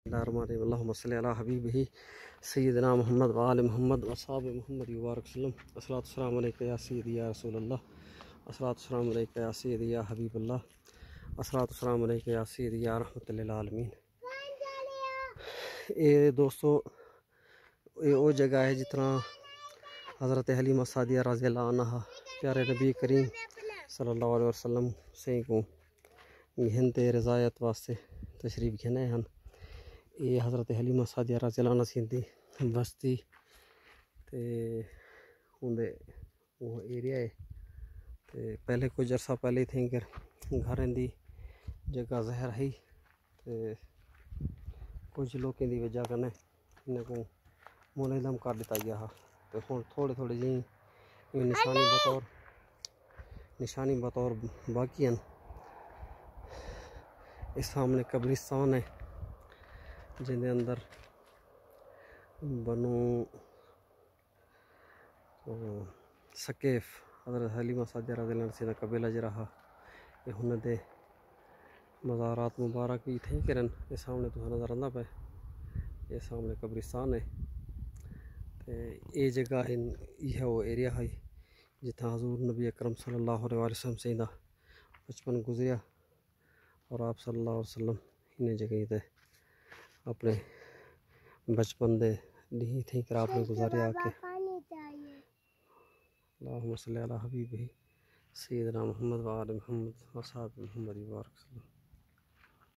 अल्लाहुम्मा सल्लि अला हबीबिही सय्यिदना मुहम्मद व आलि मुहम्मद व असहाबि मुहम्मद मुबारक वसल्लम। अस्सलातु वस्सलामु अलैका या सय्यदी या रसूलल्लाह, अस्सलातु वस्सलामु अलैका या सय्यदी या हबीबल्लाह, अस्सलातु वस्सलामु अलैका या सय्यदी या रहमतुल लिल आलमीन। ये दोस्तों ये वो जगह है जितना हज़रत हलीमा सादिया रज़ियल्लाहु अन्हा प्यारे नबी करीम सल्लल्लाहु अलैहि वसल्लम से को घिनते रज़ायत वास्ते तशरीफ़ घिने हैं। ये हज़रत हलीमा सादिया रज़ियल्लाहु अन्हा सिंधी बस्ती ते उन्दे वो एरिया है। ते पहले कुछ अरसा पहले थे कि घर दी जगह जहर है ते कुछ लोग की वजह कन्नै इन्हें को मुनहदम कर दिता गया है। तो हुण थोड़े थोड़े जी निशानी बतौर बाकी हैं। इस सामने कब्रिस्तान है जिंदे अंदर बनु सकेफ हज़रत हलीमा सादिया रज़ियल्लाहु अन्हा का कबीला जो रहा ये हुनदे मज़ारात मुबारक भी थे किरन। ये सामने तो नज़र आंदा पे ये सामने कब्रिस्तान है। तो ये जगह है वो एरिया है जितना हज़ूर नबी अकरम सल्लल्लाहु अलैहि वसल्लम से बचपन गुजरिया और आप सल्लल्लाहु अलैहि वसल्लम इन्हें जगह ते अपने बचपन दे दी थी कर आपने गुजारे आके। अल्लाहुम्मा सल्लि अला हबीबिही सय्यिदना मुहम्मद व आलि मुहम्मद व असहाबि मुहम्मद मुबारक वसल्लम।